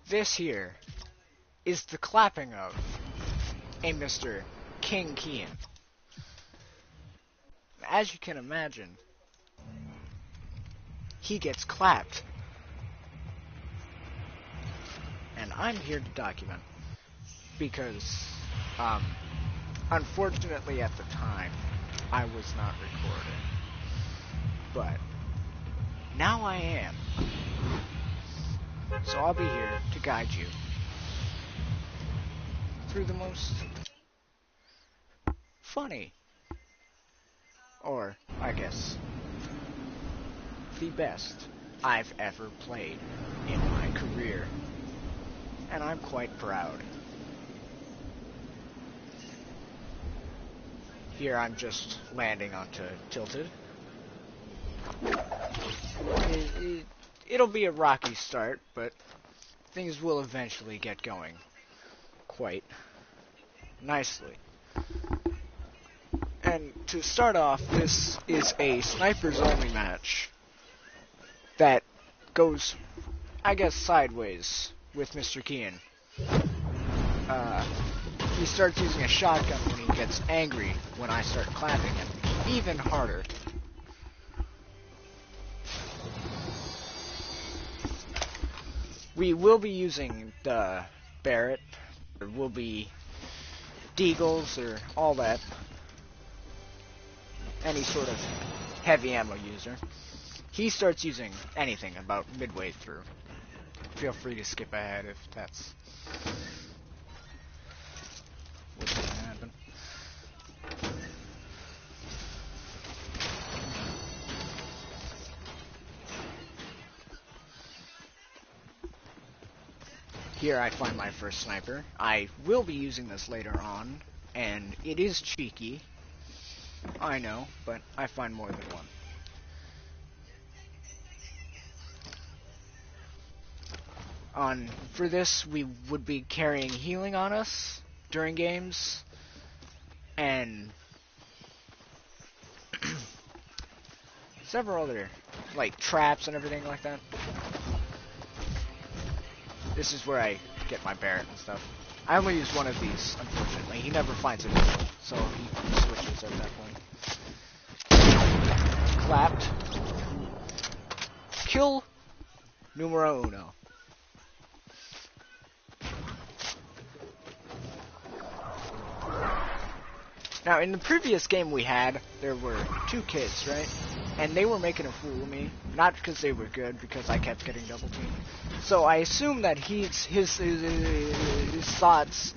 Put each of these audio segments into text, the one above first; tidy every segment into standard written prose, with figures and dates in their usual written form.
this here is the clapping of a Mr. King Kian. As you can imagine, he gets clapped. And I'm here to document. Because, unfortunately at the time, I was not recording. But, now I am. So I'll be here to guide you through the most funny, or, I guess, the best I've ever played in my career. And I'm quite proud. Here I'm just landing onto Tilted. It'll be a rocky start, but things will eventually get going quite nicely. And to start off, this is a snipers only match that goes, I guess, sideways with Mr. Kian. He starts using a shotgun when he gets angry when I start clapping him. Even harder. We will be using the Barrett. There will be deagles or all that. Any sort of heavy ammo user. He starts using anything about midway through. Feel free to skip ahead if that's what's going to happen. Here I find my first sniper. I will be using this later on, and it is cheeky. I know, but I find more than one. For this, we would be carrying healing on us during games, and several other, like, traps and everything like that. This is where I get my Barrett and stuff. I only use one of these, unfortunately. He never finds a deagle, so he switches at that point. Clapped. Kill numero uno. Now, in the previous game we had, there were two kids, right? And they were making a fool of me. Not because they were good, because I kept getting double teamed. So I assume that his thoughts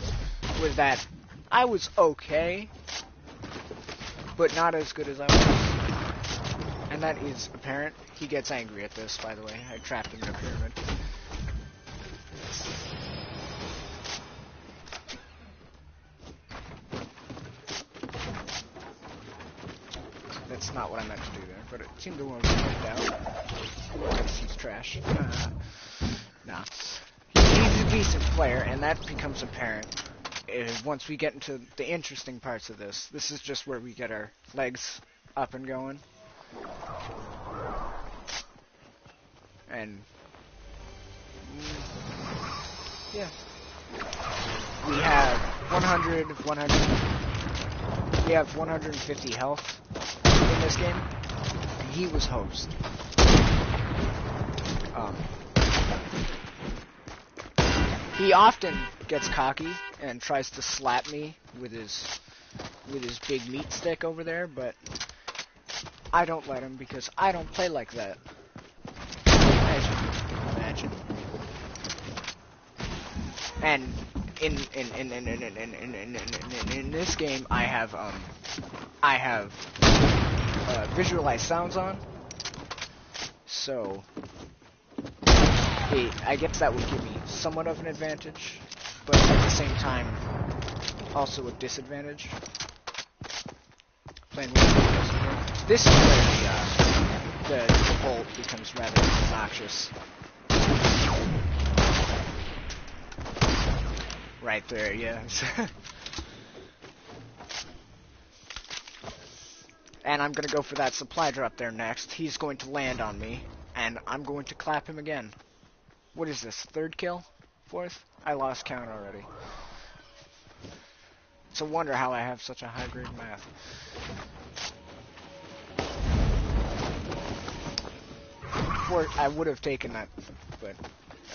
was that I was okay, but not as good as I was. And that is apparent. He gets angry at this, by the way. I trapped him in a pyramid. That's not what I meant to do there, but it seemed to work out. He's trash. Nah. He's a decent player, and that becomes apparent once we get into the interesting parts of this. This is just where we get our legs up and going. And yeah. We have 100, we have 150 health in this game. And he was host. He often gets cocky and tries to slap me with his big meat stick over there, but I don't let him because I don't play like that. As you can imagine. And in this game, I have visualized sounds on, so I guess that would give me somewhat of an advantage, but at the same time, also a disadvantage. Playing with this is where the bolt becomes rather obnoxious. Right there, yes. And I'm gonna go for that supply drop there next. He's going to land on me, and I'm going to clap him again. What is this? Third kill? Fourth? I lost count already. It's a wonder how I have such a high grade math. I would have taken that, but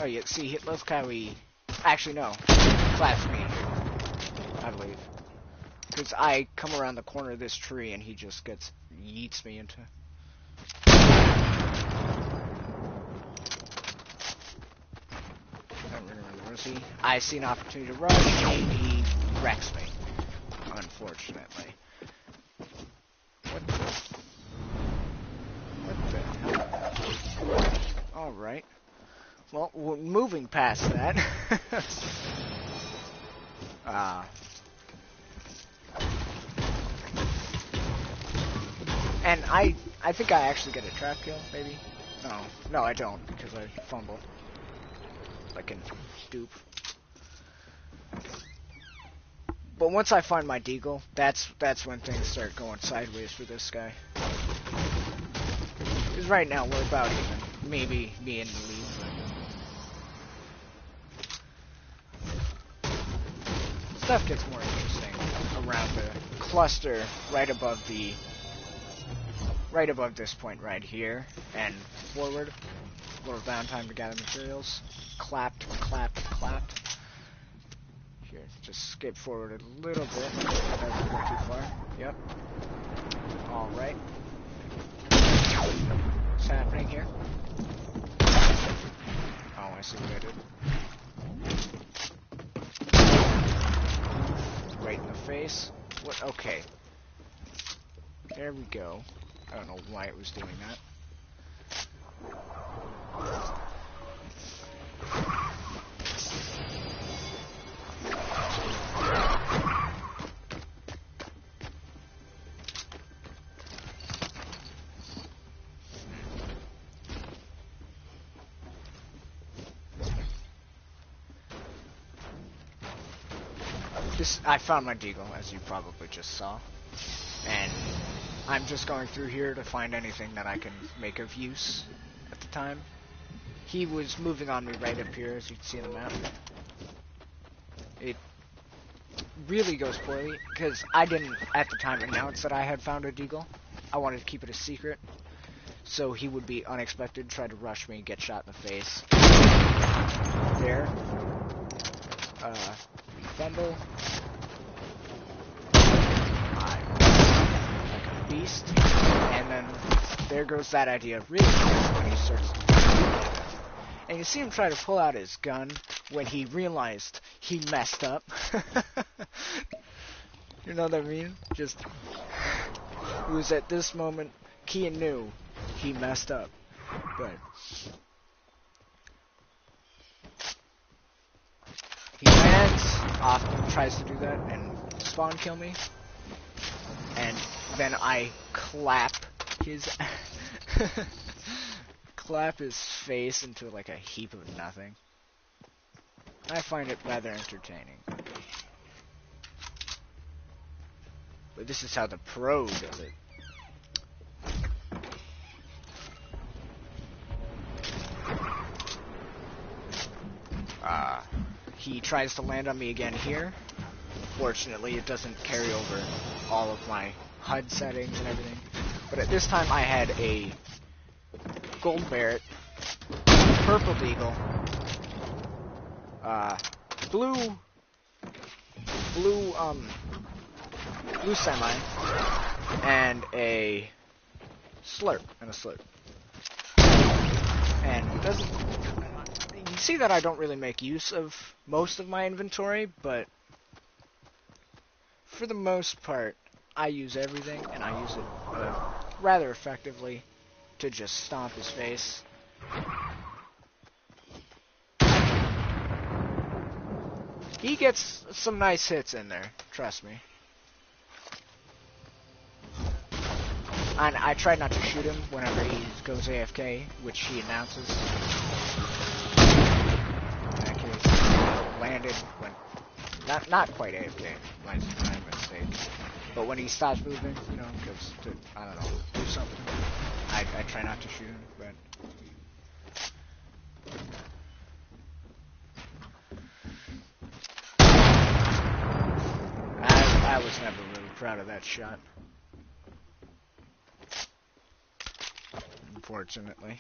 oh yeah. See, look how he actually no claps me, I believe, because I come around the corner of this tree and he just yeets me into. I see an opportunity to rush, and he wrecks me, unfortunately. What the hell? Alright. Well, we're moving past that. And I think I actually get a trap kill, maybe? No, I don't, because I fumbled. Like a dupe. But once I find my deagle, that's when things start going sideways for this guy. Because right now we're about even. Maybe me in the lead. Stuff gets more interesting around the cluster right above this point right here and forward. A little downtime to gather materials. Clapped. Here, just skip forward a little bit. That's not too far. Yep. Alright. What's happening here? Oh, I see what I did. Right in the face. What? Okay. There we go. I don't know why it was doing that. I found my deagle, as you probably just saw, and I'm just going through here to find anything that I can make of use at the time. He was moving on me right up here, as you can see on the map. It really goes poorly, because I didn't, at the time, announce that I had found a deagle. I wanted to keep it a secret, so he would be unexpected, try to rush me, get shot in the face. There. Fumble. Like a beast. And then there goes that idea really when he starts. And you see him try to pull out his gun when he realized he messed up. You know what I mean? Just, it was at this moment Kian knew he messed up. But he lands, often tries to do that and spawn kill me. And then I clap his face into like a heap of nothing. I find it rather entertaining. But this is how the pro does it. He tries to land on me again here. Fortunately, it doesn't carry over all of my HUD settings and everything. But at this time, I had a gold Barrett, purple deagle, blue semi, and a slurp, And it doesn't. You see that I don't really make use of most of my inventory, but for the most part, I use everything, and I use it rather effectively to just stomp his face. He gets some nice hits in there, trust me. And I try not to shoot him whenever he goes AFK, which he announces. In that case, landed when not quite AFK, my mistake. But when he stops moving, you know, goes to, I don't know, do something. I try not to shoot him, but was never really proud of that shot. Unfortunately.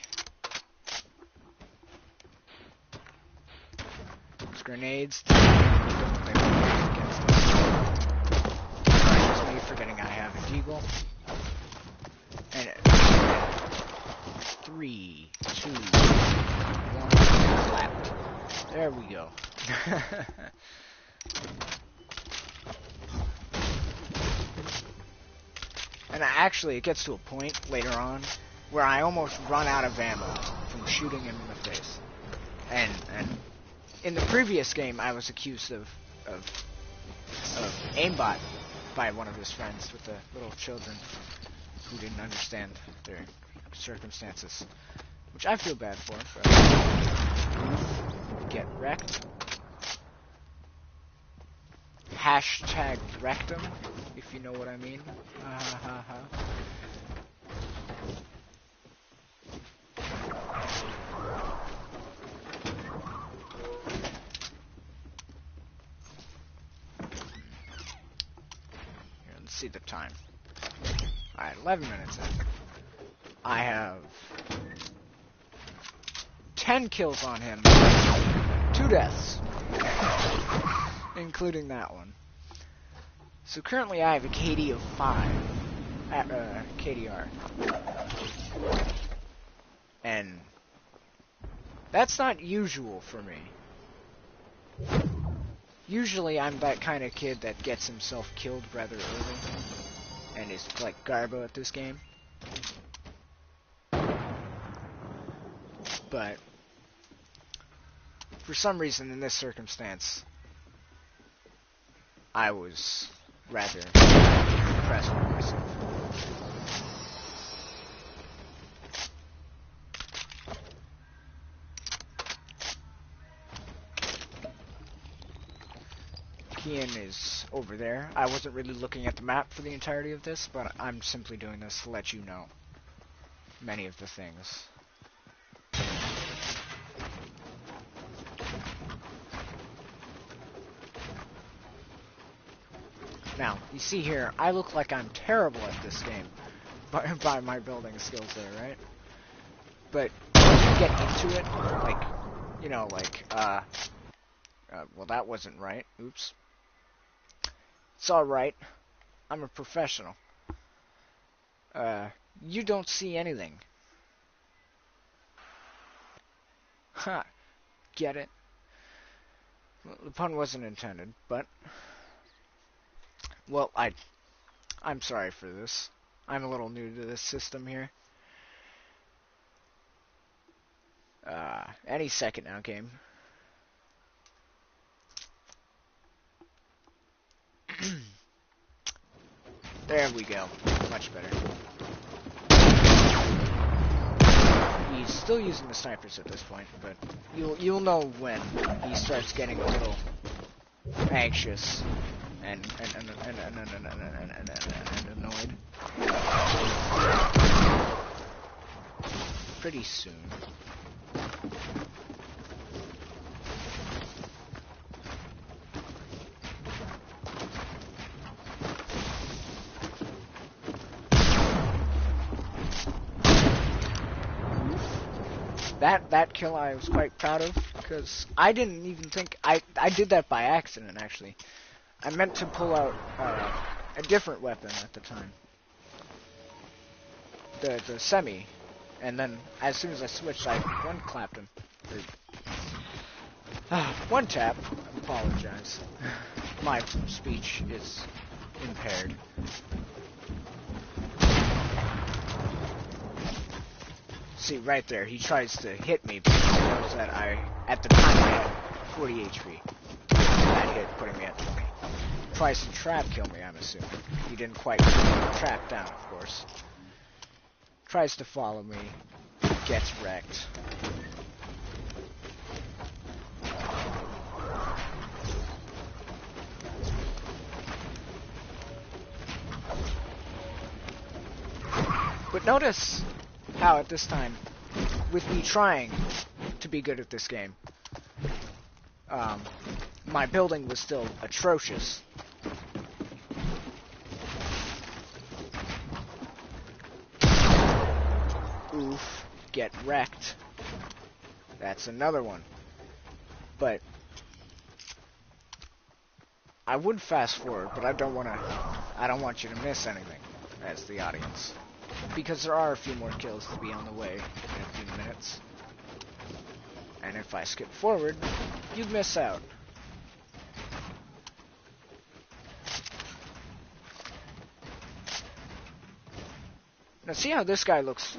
Those grenades don't they work against us. It's me forgetting I have a deagle. And 3, 2, 1, clapped. There we go. And actually, it gets to a point later on where I almost run out of ammo from shooting him in the face. And in the previous game, I was accused of aimbot by one of his friends with the little children who didn't understand their circumstances, which I feel bad for. But get wrecked. Hashtag rectum, if you know what I mean. Here, let's see the time. Alright, 11 minutes in. I have 10 kills on him. 2 deaths. Including that one. So currently I have a KD of 5 at KDR. And that's not usual for me. Usually I'm that kind of kid that gets himself killed rather early and is like Garbo at this game. But for some reason in this circumstance I was rather impressed with myself. Kian is over there. I wasn't really looking at the map for the entirety of this, but I'm simply doing this to let you know many of the things. Now, you see here, I look like I'm terrible at this game by my building skills there, right? But once you get into it, like, you know, like, well, that wasn't right. Oops. It's alright. I'm a professional. You don't see anything. Ha! Get it? Well, the pun wasn't intended, but... Well, I'm sorry for this. I'm a little new to this system here. Any second now, game. There we go. Much better. He's still using the snipers at this point, but you'll know when he starts getting a little anxious and annoyed. Pretty soon. That kill I was quite proud of, because I didn't even think... I did that by accident, actually. I meant to pull out a different weapon at the time. The semi. And then, as soon as I switched, I one-clapped him. One tap. I apologize. My speech is impaired. See, right there, he tries to hit me because he knows that at the time, I had 40 HP. That hit putting me at 20. Tries to trap kill me, I'm assuming. He didn't quite trap down, of course. Tries to follow me. Gets wrecked. But notice how at this time, with me trying to be good at this game, my building was still atrocious. get wrecked. That's another one. But I would fast forward, but I don't want you to miss anything as the audience. Because there are a few more kills to be on the way in a few minutes. And if I skip forward, you'd miss out. Now see how this guy looks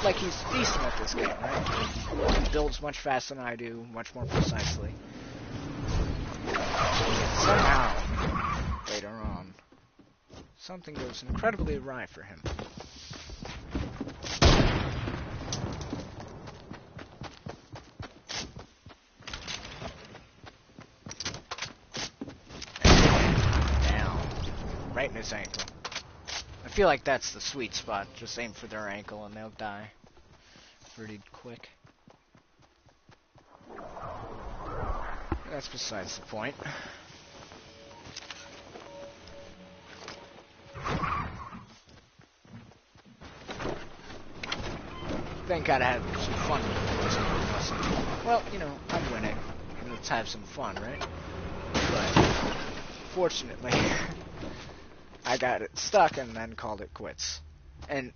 like he's decent at this game, right? He builds much faster than I do, much more precisely. Somehow, later on, something goes incredibly awry for him. And down, right in his ankle. I feel like that's the sweet spot. Just aim for their ankle and they'll die pretty quick. That's besides the point. Thank God I had some fun with this. Well, you know, I'm winning. Let's have some fun, right? But fortunately, I got it stuck and then called it quits. And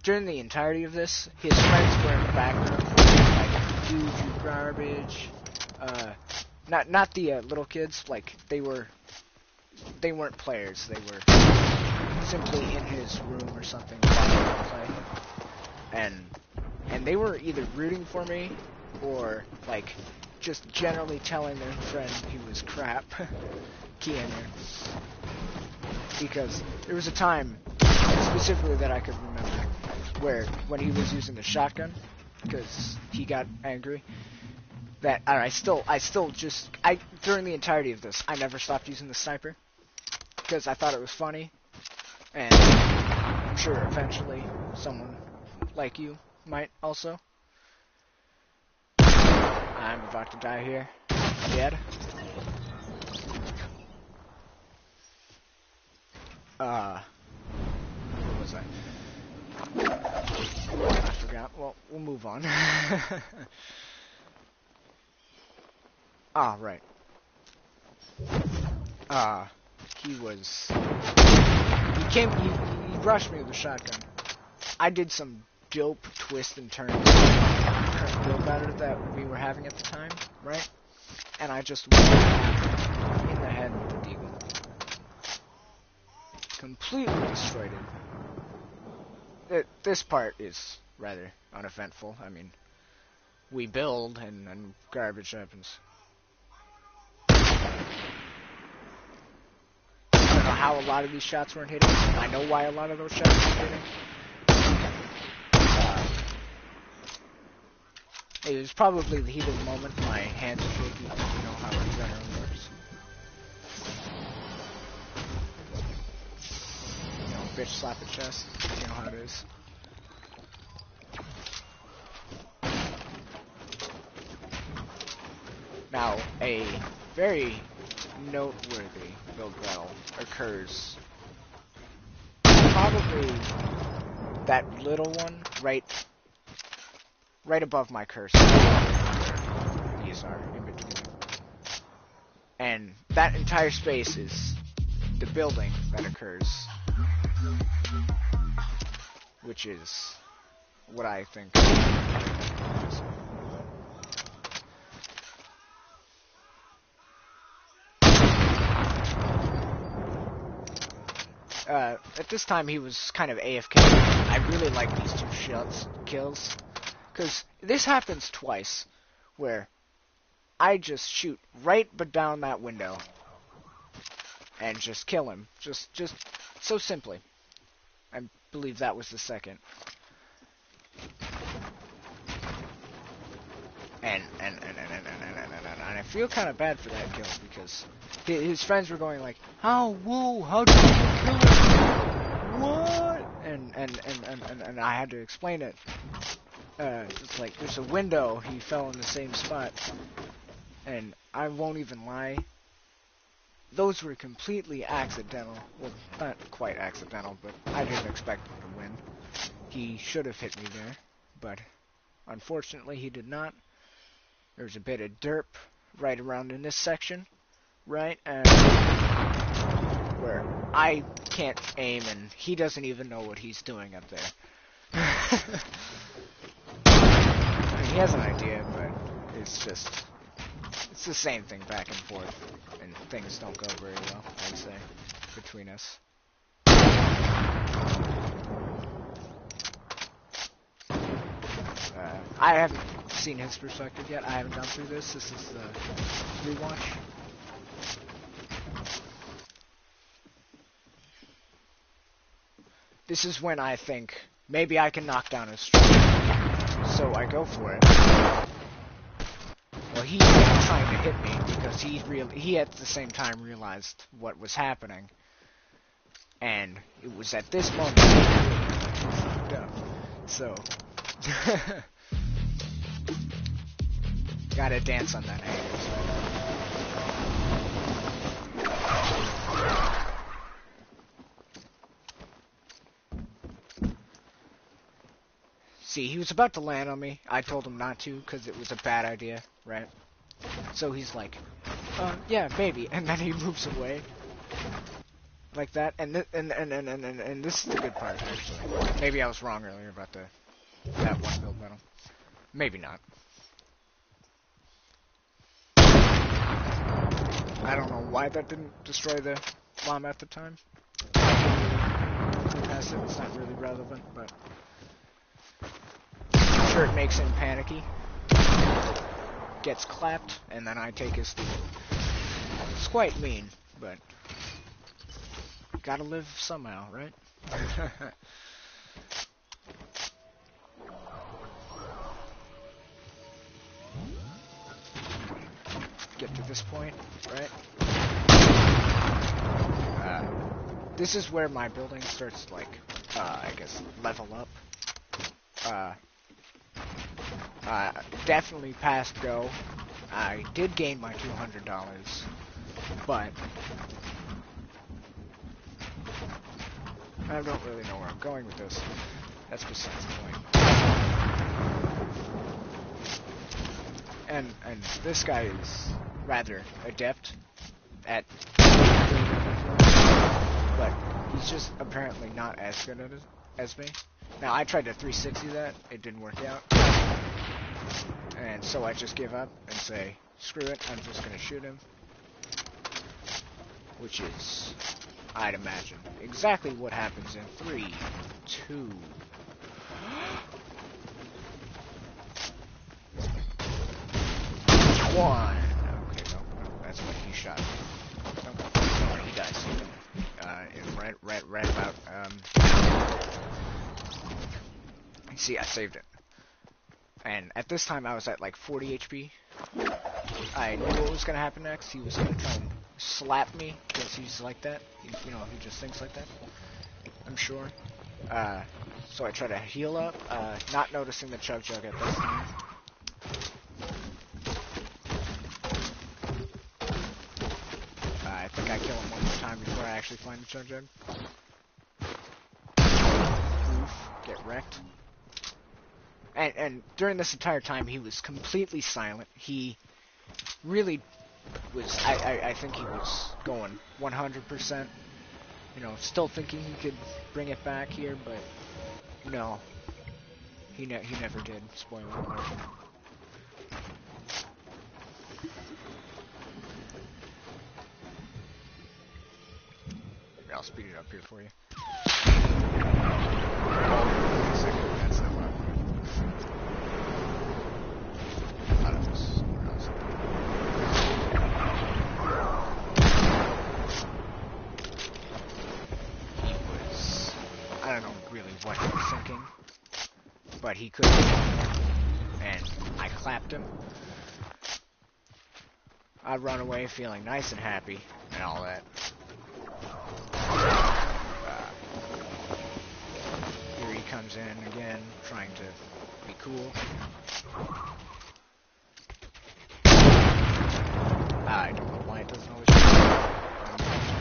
during the entirety of this, his friends were in the background, like, dude, you garbage. Not the little kids. Like they weren't players. They were simply in his room or something watching him play. And they were either rooting for me or like just generally telling their friend he was crap. Key in there. Because there was a time, specifically that I could remember, where when he was using the shotgun, because he got angry, that during the entirety of this, I never stopped using the sniper, because I thought it was funny, and I'm sure eventually someone like you might also. I'm about to die here. Dead. What was that? I forgot. Well, we'll move on. Right. He rushed me with a shotgun. I did some dope twist and turn build battle that we were having at the time, right? And I just went in the head with the deagle. Completely destroyed it. This part is rather uneventful. I mean, we build and garbage happens. I don't know how a lot of these shots weren't hitting. I know why a lot of those shots weren't hitting. It was probably the heat of the moment. My hands are shaky. You know how adrenaline works. You know, bitch slap a chest. You know how it is. Now, a very noteworthy build battle occurs. Probably that little one right above my cursor. These are in between. And that entire space is the building that occurs. Which is what I think. At this time he was kind of AFK. I really like these two kills. Because this happens twice, where I just shoot right but down that window and just kill him, just so simply. I believe that was the second. And I feel kind of bad for that kill because his friends were going like, how did you kill him? What? And I had to explain it. It's like, there's a window, he fell in the same spot. And I won't even lie, those were completely accidental. Well, not quite accidental, but I didn't expect him to win. He should have hit me there, but Unfortunately, he did not. There's a bit of derp right around in this section, right? And where I can't aim and he doesn't even know what he's doing up there. I mean, he has an idea, but it's the same thing back and forth, and things don't go very well, I'd say, between us. I haven't seen his perspective yet. I haven't gone through this. This is the rewatch. This is when I think, maybe I can knock down his strike. So I go for it. Well, he kept trying to hit me because he at the same time realized what was happening. And it was at this moment that he fucked up. So, gotta dance on that anger. See, he was about to land on me. I told him not to because it was a bad idea, right? So he's like, yeah, maybe, and then he moves away like that. And this is the good part, actually. Maybe I was wrong earlier about that one build battle. Maybe not. I don't know why that didn't destroy the bomb at the time. It's not really relevant, but I'm sure it makes him panicky. Gets clapped, and then I take his steal. It's quite mean, but gotta live somehow, right? Get to this point, right? This is where my building starts to, like, I guess, level up. Definitely past go. I did gain my $200, but I don't really know where I'm going with this. That's besides the point. And this guy is rather adept at, but he's just apparently not as good at it as me. Now I tried to 360 that, it didn't work out, and so I just give up and say, screw it, I'm just gonna shoot him, which is, I'd imagine, exactly what happens in 3, 2. One. Okay, no, that's what he shot. No, he dies. Right about, see, I saved it. And at this time, I was at like 40 HP. I knew what was gonna happen next. He was gonna try and slap me, because he's like that. He just thinks like that. I'm sure. So I try to heal up, not noticing the chug jug at this time. I think I kill him one more time before I actually find the chug jug. Oof, get wrecked. And during this entire time, he was completely silent. He really was, I think he was going 100%, still thinking he could bring it back here, but no, he never did, spoiler alert. I'll speed it up here for you. That's not what I'm doing. Out of this somewhere else. He was, I don't know really what he was thinking, but he couldn't, and I clapped him. I run away feeling nice and happy and all that. Here he comes in again, trying to be cool. I don't know why it doesn't always work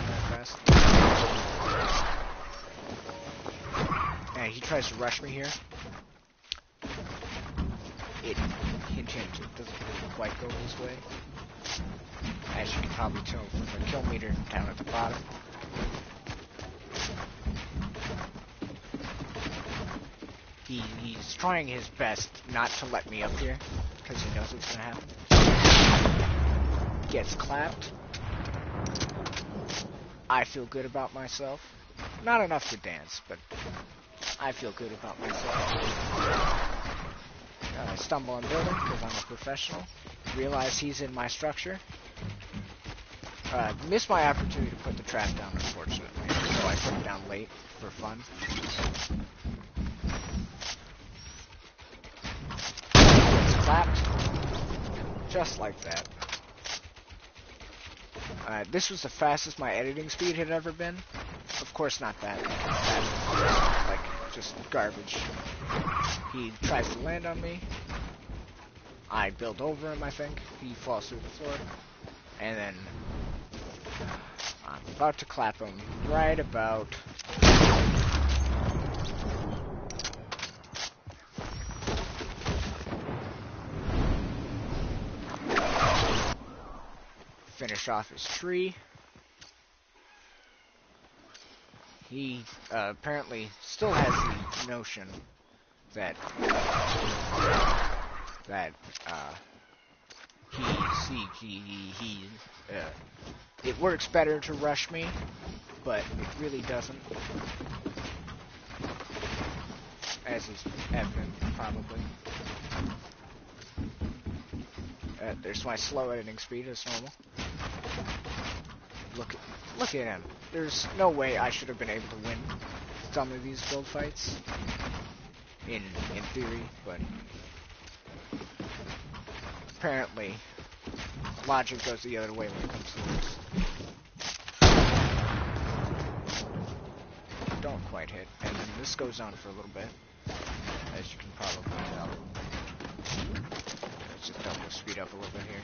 that fast. And he tries to rush me here. hint, it doesn't really quite go his way. As you can probably tell from the kill meter down at the bottom. He's trying his best not to let me up here, because he knows what's going to happen. Gets clapped. I feel good about myself. Not enough to dance, but I feel good about myself. I stumble on building, because I'm a professional. Realize he's in my structure. Missed my opportunity to put the trap down, unfortunately. So I put it down late for fun. Clapped. Just like that. This was the fastest my editing speed had ever been. Of course not that. Like, just garbage. He tries to land on me. I build over him, I think. He falls through the floor. And then I'm about to clap him right about... Finish off his tree. He apparently still has the notion that it works better to rush me, but it really doesn't, as is evident probably. There's my slow editing speed as normal. Look at him. There's no way I should have been able to win some of these build fights. In theory, but apparently logic goes the other way when it comes to this. Don't quite hit. And then this goes on for a little bit, as you can probably tell. Let's just double speed up a little bit here.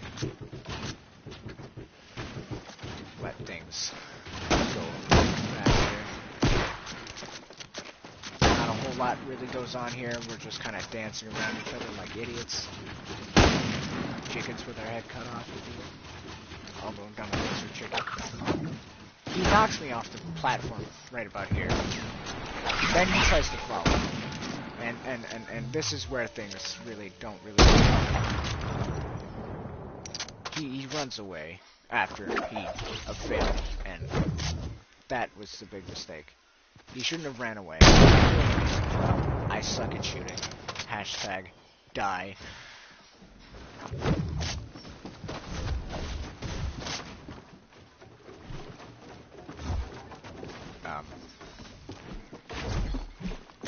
Let things go faster. Not a whole lot really goes on here. We're just kind of dancing around each other like idiots. Chickens with their head cut off. Although I'm done with laser chicken. He knocks me off the platform right about here. Then he tries to follow. And this is where things really don't really work. He runs away after he failed, and that was the big mistake. He shouldn't have ran away. I suck at shooting. Hashtag die.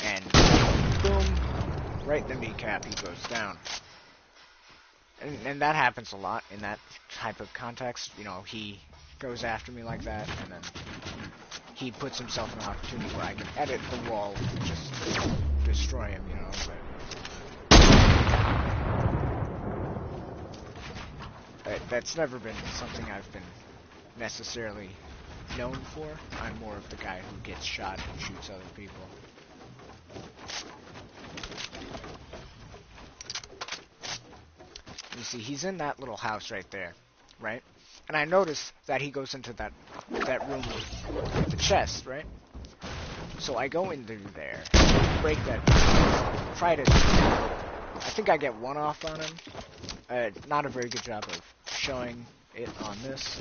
And boom, right in the kneecap, he goes down. And that happens a lot in that type of context. You know, he goes after me like that, and then he puts himself in an opportunity where I can edit the wall and just destroy him, you know. But that's never been something I've been necessarily known for. I'm more of the guy who gets shot and shoots other people. You see, he's in that little house right there, right? And I notice that he goes into that room with the chest, right? So I go in through there, break that, try to... I think I get one off on him. Not a very good job of showing it on this.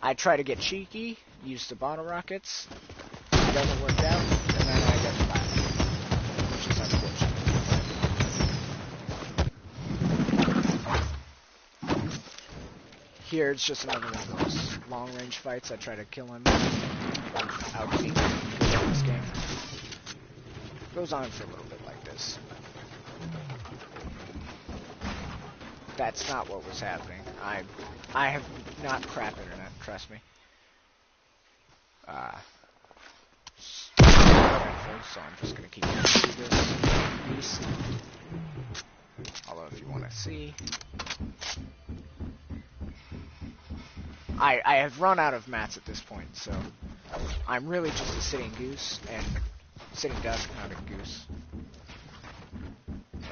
I try to get cheeky, use the bottle rockets. It doesn't work out, and then I get flat, which is unfortunate. Here, it's just another one of those long-range fights. I try to kill him without being in this game. Goes on for a little bit like this. That's not what was happening. I have not crap internet, trust me. So I'm just gonna keep going through this piece. Although if you want to see, I have run out of mats at this point, so I'm really just a sitting goose, and sitting duck, not a goose.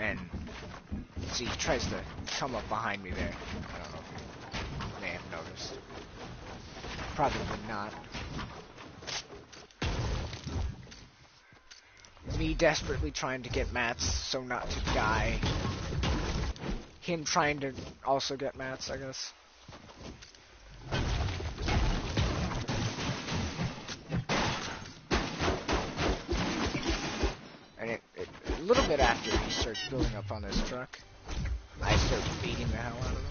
And See, he tries to come up behind me there. I don't know if you may have noticed. Probably not. Me desperately trying to get mats so not to die. Him trying to also get mats, I guess. And a little bit after he starts building up on this truck, I start beating the hell out of him.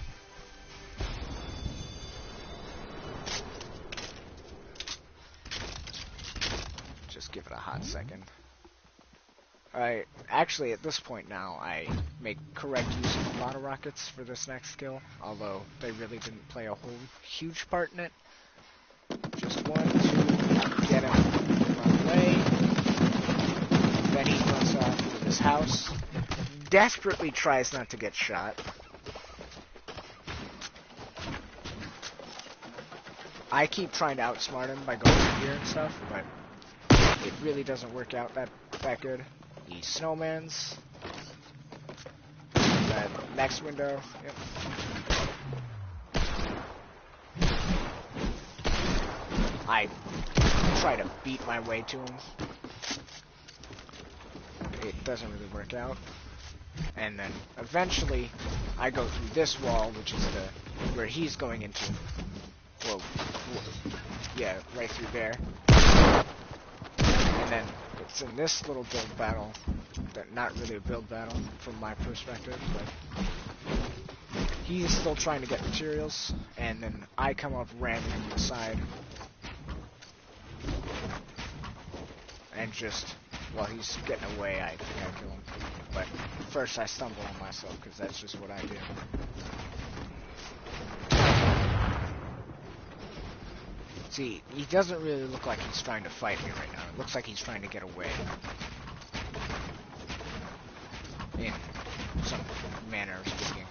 Just give it a hot second. Actually, at this point now, I make correct use of a lot of rockets for this next skill, although they really didn't play a whole huge part in it. Just 1, 2, get him, run away. Then he runs off to this house, desperately tries not to get shot. I keep trying to outsmart him by going in here and stuff, but it really doesn't work out that good. He snowmans. That next window. Yep. I try to beat my way to him. It doesn't really work out. And then eventually I go through this wall, which is where he's going into. Whoa. Yeah, right through there. And then it's in this little build battle, not really a build battle from my perspective, but he's still trying to get materials, and then I come up ramming him to the side, and just, while he's getting away, I think I kill him. But first I stumble on myself, because that's just what I do. See, he doesn't really look like he's trying to fight me right now. It looks like he's trying to get away. In some manner of speaking.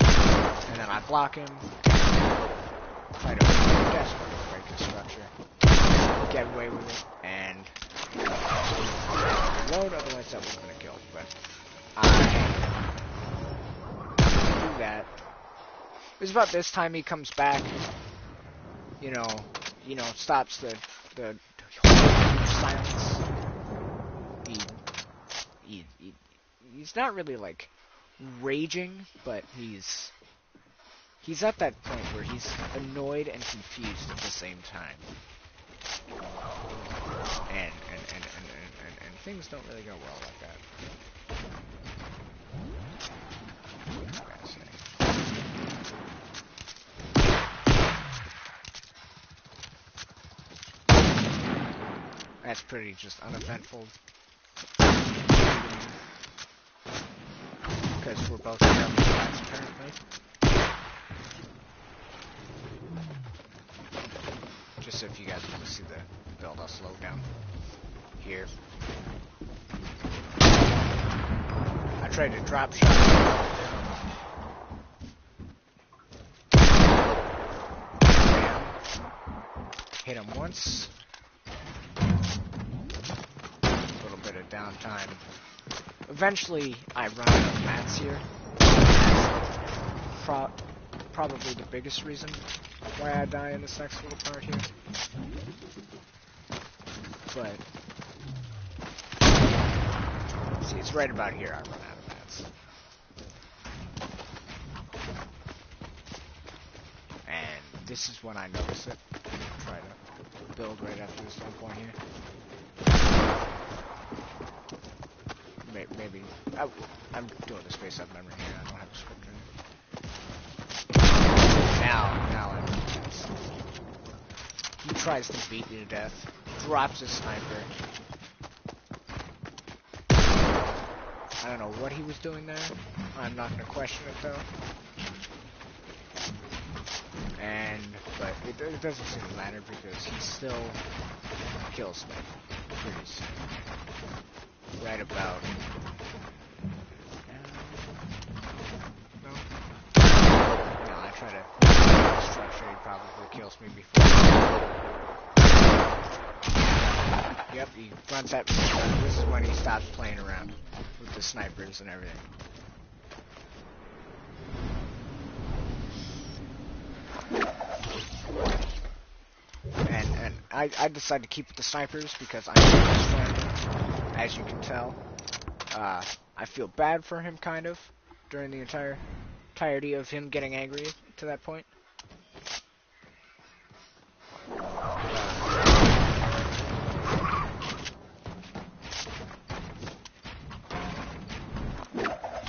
And then I block him. Try to desperately break his structure. Get away with it. And reload, otherwise that would have been a kill. But I do that. It was about this time he comes back, you know, stops the silence. He's not really like raging, but he's at that point where he's annoyed and confused at the same time. And things don't really go well like that. That's pretty just uneventful. Because we're both in the class, apparently. Just so if you guys want to see the build, I'll slow down here. I tried to drop shot. Hit him once. Downtime. Eventually, I run out of mats here. Probably the biggest reason why I die in this next little part here. But, see, it's right about here I run out of mats. And this is when I notice it. Try to build right after this one point here. Maybe I'm doing the space up memory here. I don't have a script in it. Now I'm. He tries to beat me to death. Drops his sniper. I don't know what he was doing there. I'm not gonna question it though. But it doesn't seem to matter because he still kills me pretty soon. Right about. No, I try to structure. He probably kills me before. Yep, he runs at me. This is when he stops playing around with the snipers and everything. And I decided to keep with the snipers because I'm his friend, as you can tell. I feel bad for him, kind of, during the entirety of him getting angry to that point.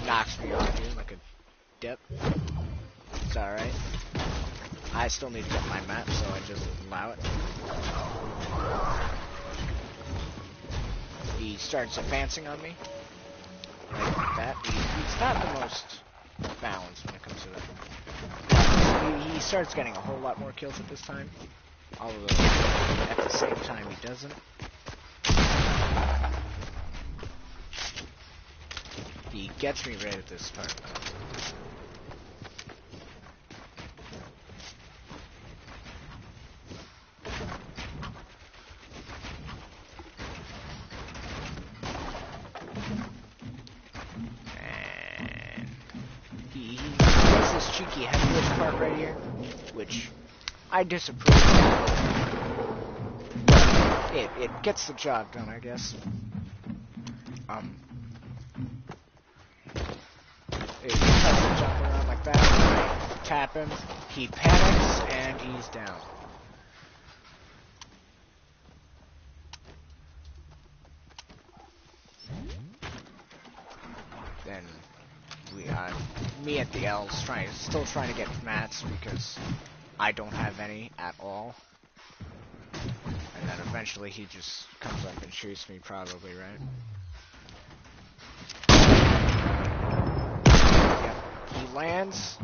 Knocks me off here like a dip. It's alright. I still need to get my map, so I just allow it. He starts advancing on me. Like that. He's not the most balanced when it comes to that. He starts getting a whole lot more kills at this time. Although, at the same time, he doesn't. He gets me right at this part, though. Cheeky heavy lift part right here, which I disapprove of. It gets the job done, I guess. He tries to jump around like that, I tap him, he panics, and he's down. Then me at the L's still trying to get mats because I don't have any at all. And then eventually he just comes up and shoots me, probably, right? Yep. He lands,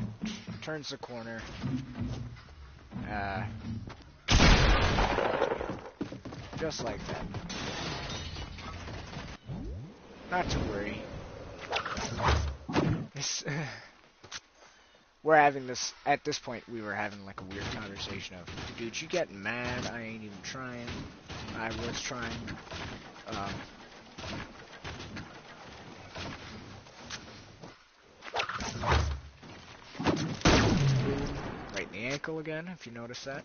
turns the corner. Just like that. Not to worry. We're having this, at this point, we were having like a weird conversation of, dude, you getting mad? I ain't even trying. I was trying. Right in the ankle again, if you notice that.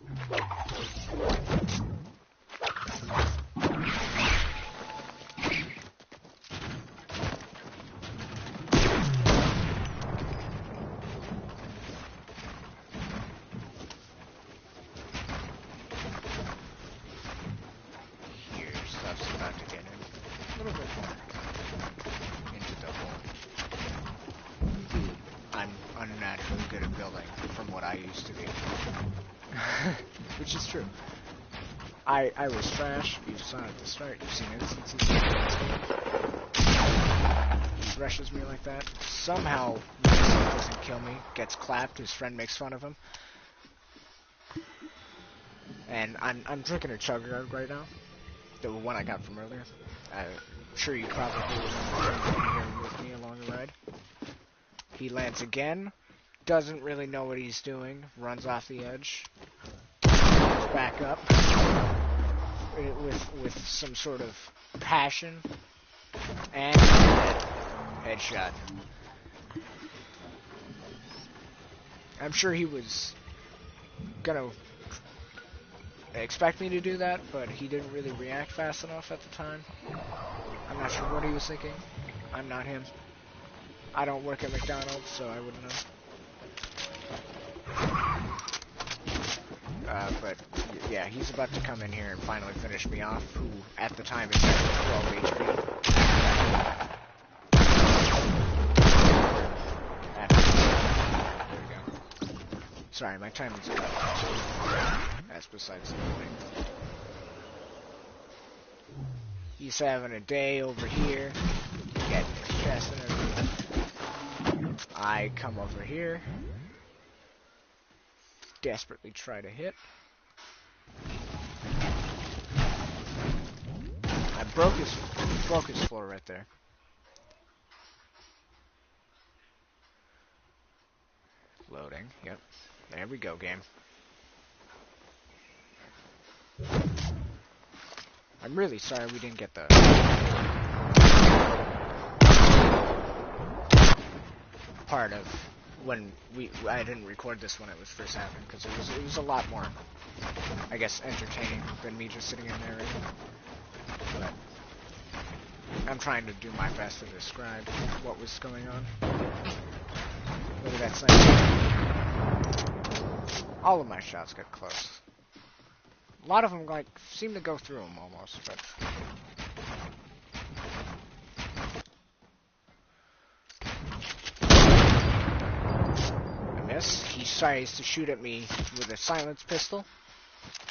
Unnaturally good at building from what I used to be. Which is true. I was trash. You saw it at the start. You've seen instances of he rushes me like that. Somehow doesn't kill me. Gets clapped. His friend makes fun of him. And I'm drinking a chug guard right now. The one I got from earlier. I'm sure you probably remember him here with me along the ride. He lands again, doesn't really know what he's doing, runs off the edge, comes back up with some sort of passion, and headshot. I'm sure he was gonna expect me to do that, but he didn't really react fast enough at the time. I'm not sure what he was thinking. I'm not him. I don't work at McDonald's, so I wouldn't know. But, yeah, he's about to come in here and finally finish me off, who, at the time, is at 12 HP. There we go. Sorry, my timing's good. That's besides the point. He's having a day over here. Getting his chest and everything. I come over here, desperately try to hit. I broke his floor right there. Loading, yep. There we go, game. I'm really sorry we didn't get the part of when I didn't record this when it was first happening, because it was a lot more, I guess, entertaining than me just sitting in there reading. But I'm trying to do my best to describe what was going on. Look at that sight. All of my shots got close. A lot of them like seem to go through them almost, but. He tries to shoot at me with a silence pistol.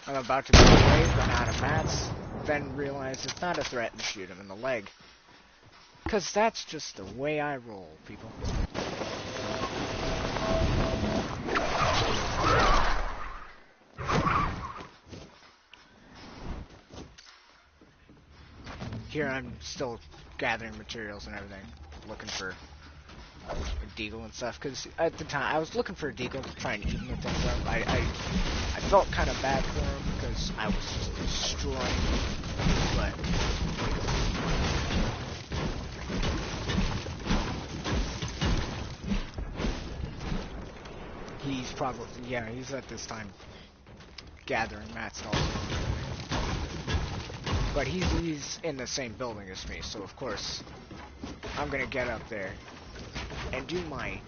I'm about to go away, run out of mats, then realize it's not a threat and shoot him in the leg. 'Cause that's just the way I roll, people. Here I'm still gathering materials and everything, looking for a deagle and stuff, because at the time I was looking for a deagle to try and even the things up. I felt kind of bad for him because I was just destroying him, but he's probably, yeah, he's at this time gathering mats and all that. But he's in the same building as me, so of course I'm gonna get up there and do my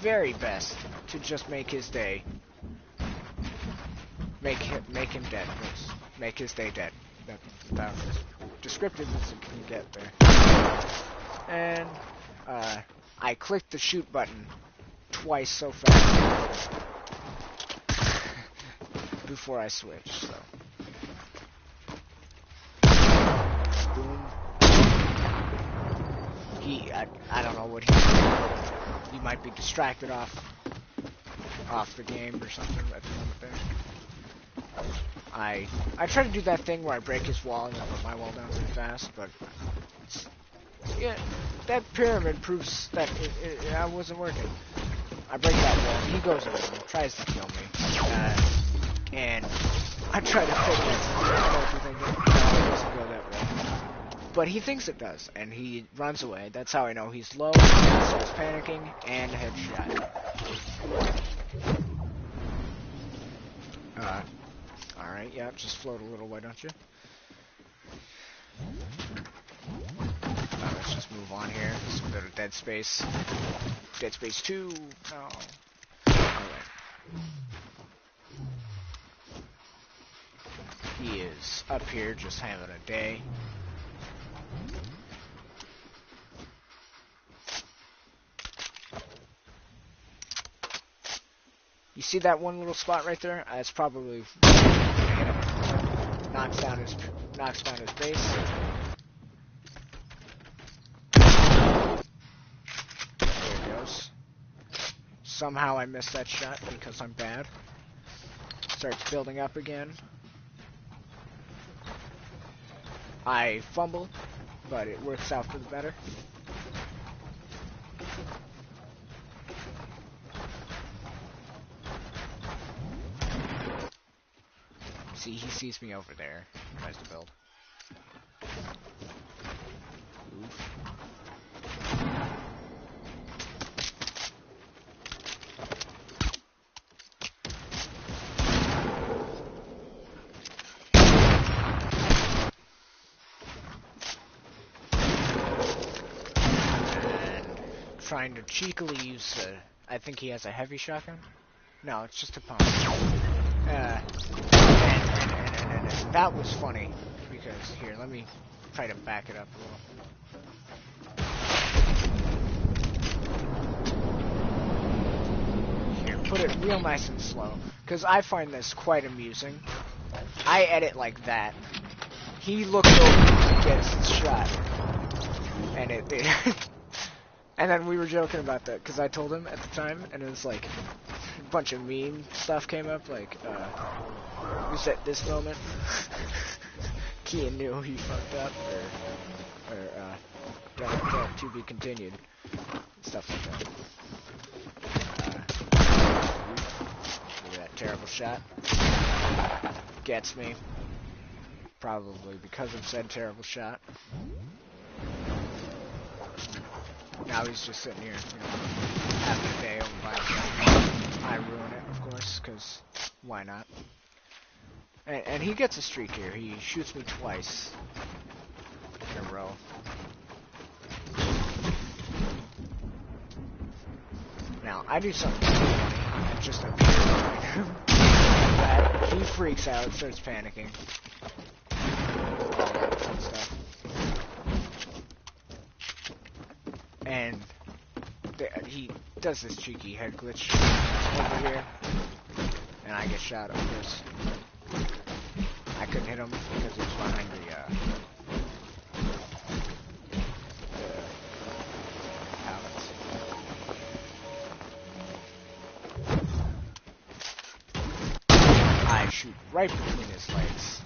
very best to just make his day. Make him dead, please. Make his day dead. That's about as descriptive as it can get there. And I clicked the shoot button twice so fast before I switched, so. Boom. I don't know what he's doing. He might be distracted off the game or something at the moment there. I try to do that thing where I break his wall and I put my wall down really fast, but yeah, that pyramid proves that I wasn't working. I break that wall, he goes over and tries to kill me, and I try to fake that. I know what you're thinking. No, it doesn't go that way. But he thinks it does, and he runs away. That's how I know he's low, he starts panicking, and headshot. Alright, yeah, just float a little, why don't you? Let's just move on here. Let's go to Dead Space. Dead Space 2. No. Alright. He is up here just having a day. You see that one little spot right there? It's probably knocks down his base. There it goes. Somehow I missed that shot because I'm bad. Starts building up again. I fumble, but it works out for the better. See, he sees me over there. Tries to build. Oof. And trying to cheekily use I think he has a heavy shotgun? No, it's just a pump. And that was funny, because, here, let me try to back it up a little. Here, put it real nice and slow, because I find this quite amusing. I edit like that. He looks over and gets his shot, and it and then we were joking about that, because I told him at the time, and it was like, a bunch of meme stuff came up, like, was at this moment, Kian knew he fucked up, or to be continued, stuff like that. Look at that terrible shot. Gets me. Probably because of said terrible shot. Now he's just sitting here, having a day over by himself. I ruin it, of course, because why not? And he gets a streak here. He shoots me twice in a row. Now, I do something funny. I just appear behind him. But he freaks out, starts panicking. All that fun stuff. And he does this cheeky head glitch over here. And I get shot, of course. I couldn't hit him because he was behind the pallets. I shoot right between his legs.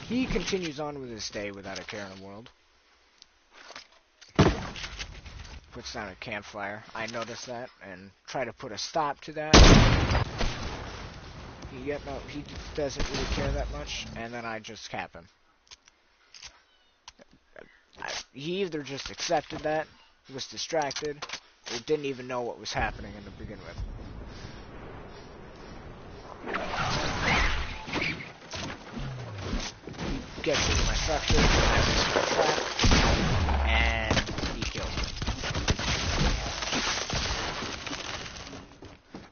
He continues on with his day without a care in the world. Puts down a campfire. I notice that and try to put a stop to that. He doesn't really care that much, and then I just cap him. He either just accepted that, was distracted, or didn't even know what was happening to begin with. He gets into my structure, I just get trapped, and he kills me.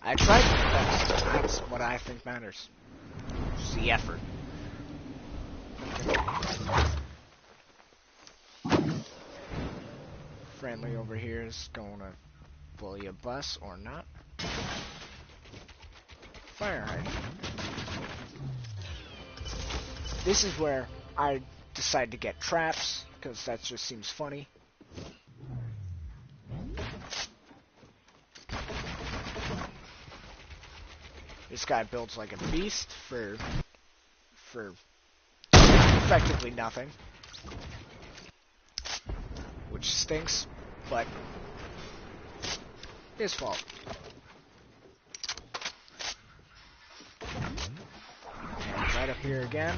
I tried my best. That's what I think matters. Just the effort. Friendly over here is going to bully a bus or not. Fire hydrant. This is where I decide to get traps, because that just seems funny. This guy builds like a beast for effectively nothing. Which stinks, but his fault. And right up here again,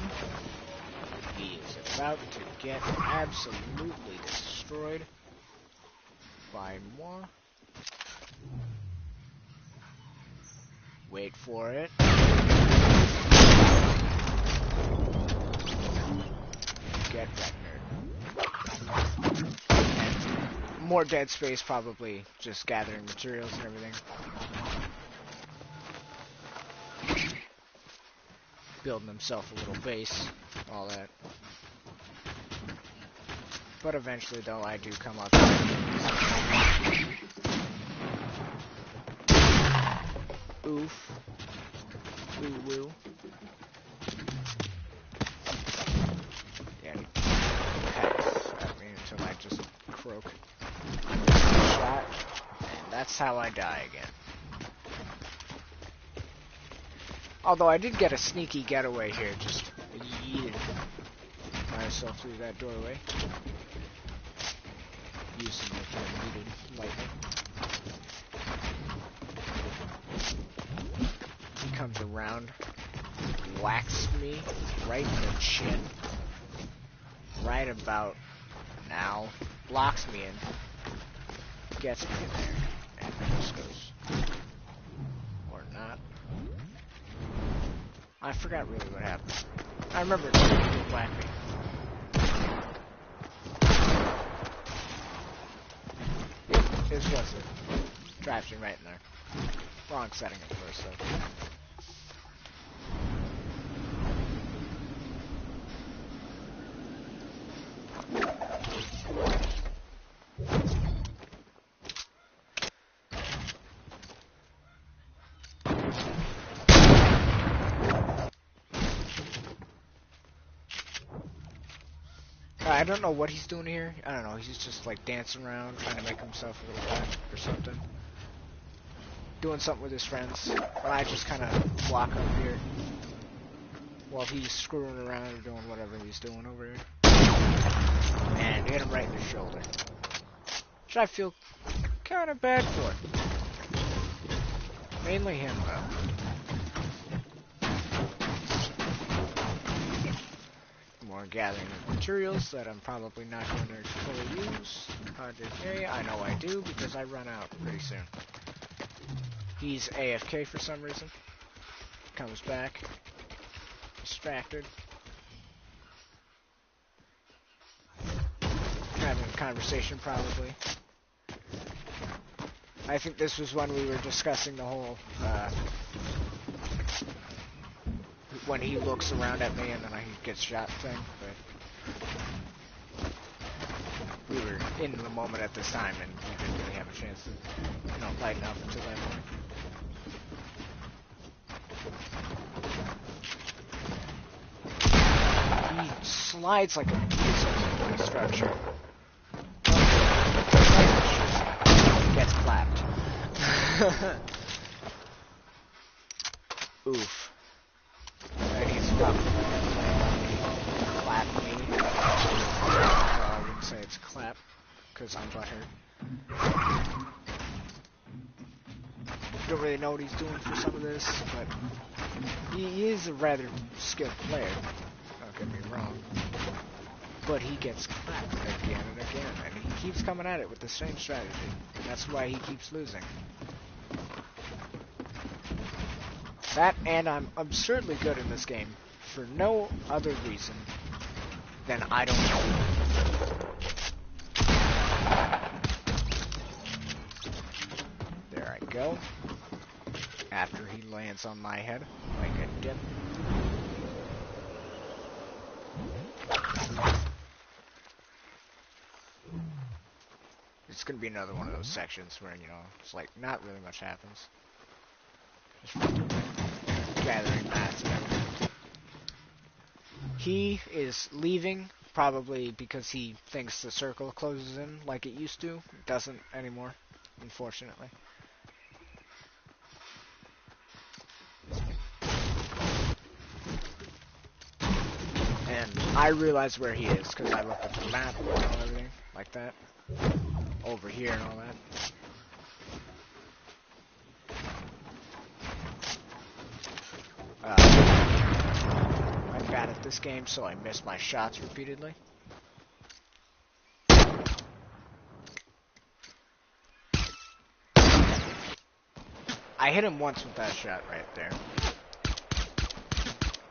he is about to get absolutely destroyed by moi. Wait for it. Get Vector. And more dead space, probably just gathering materials and everything. Building himself a little base, all that. But eventually, though, I do come up. Oof. Woo woo. Yeah, he pecks at me until I just croak. Shot, and that's how I die again. Although I did get a sneaky getaway here, just yeeted myself through that doorway. Using the needed lightning. He comes around, whacks me right in the chin, right about now, blocks me in, gets me in there, and then just goes, or not. I forgot really what happened. I remember he whacked me. Yep, this was it. Drives me right in there. Wrong setting at first, though. I don't know what he's doing here. I don't know. He's just like dancing around, trying to make himself a little laugh or something. Doing something with his friends. But I just kind of walk up here while he's screwing around or doing whatever he's doing over here. And hit him right in the shoulder. Which I feel kind of bad for. Mainly him, though. more gathering of materials that I'm probably not going to fully use. 100k, I know I do, because I run out pretty soon. He's AFK for some reason. Comes back. Distracted. Having a conversation, probably. I think this was when we were discussing the whole, when he looks around at me and then he gets shot thing, but we were in the moment at this time and we didn't really have a chance to, lighten up until that point. He slides like a piece of my structure. Gets clapped. Oof. And he's probably clap me. I wouldn't say it's clap, because I'm butthurt. Don't really know what he's doing for some of this, but he is a rather skilled player. Don't get me wrong. But he gets clapped again and again, and he keeps coming at it with the same strategy. And that's why he keeps losing. That, and I'm absurdly good in this game for no other reason than I don't know. There I go. After he lands on my head, like a dip. It's gonna be another one of those sections where, it's like not really much happens. Just gathering mats and everything. He is leaving, probably because he thinks the circle closes in like it used to. It doesn't anymore, unfortunately. And I realize where he is because I looked at the map and everything like that. Over here and all that. I'm bad at this game, so I miss my shots repeatedly. I hit him once with that shot right there.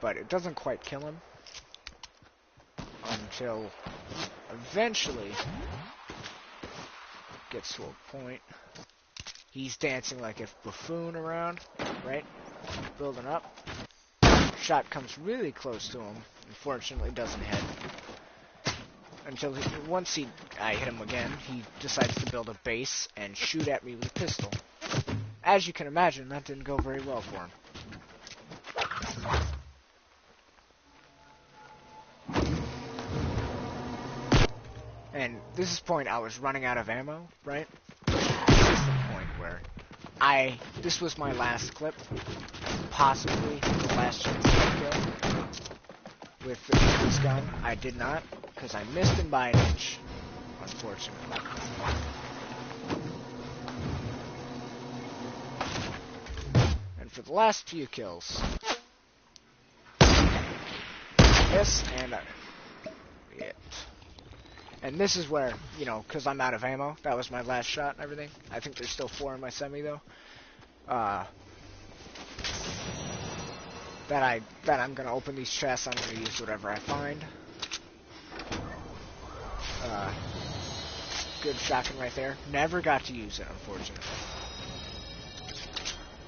But it doesn't quite kill him. Until eventually gets to a point. He's dancing like a buffoon around, right? Building up. Shot comes really close to him. Unfortunately, doesn't hit. Until once I hit him again, he decides to build a base and shoot at me with a pistol. As you can imagine, that didn't go very well for him. And this is the point I was running out of ammo, right? This is the point where this was my last clip, possibly the last chance to kill with this gun. I did not, because I missed him by an inch, unfortunately. And for the last few kills, this and it. And this is where, because I'm out of ammo, that was my last shot and everything. I think there's still 4 in my semi, though. That I'm going to open these chests. I'm going to use whatever I find. Good shotgun right there. Never got to use it, unfortunately.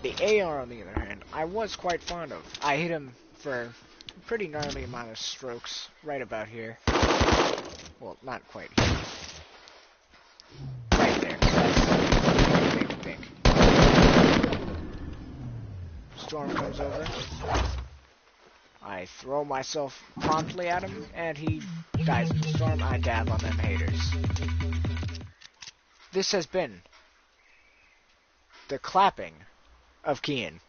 The AR, on the other hand, I was quite fond of. I hit him for a pretty gnarly amount of strokes right about here. Well, not quite here. Right there. That's big. Storm comes over. I throw myself promptly at him, and he dies in the storm. I dab on them haters. This has been the clapping of Kian.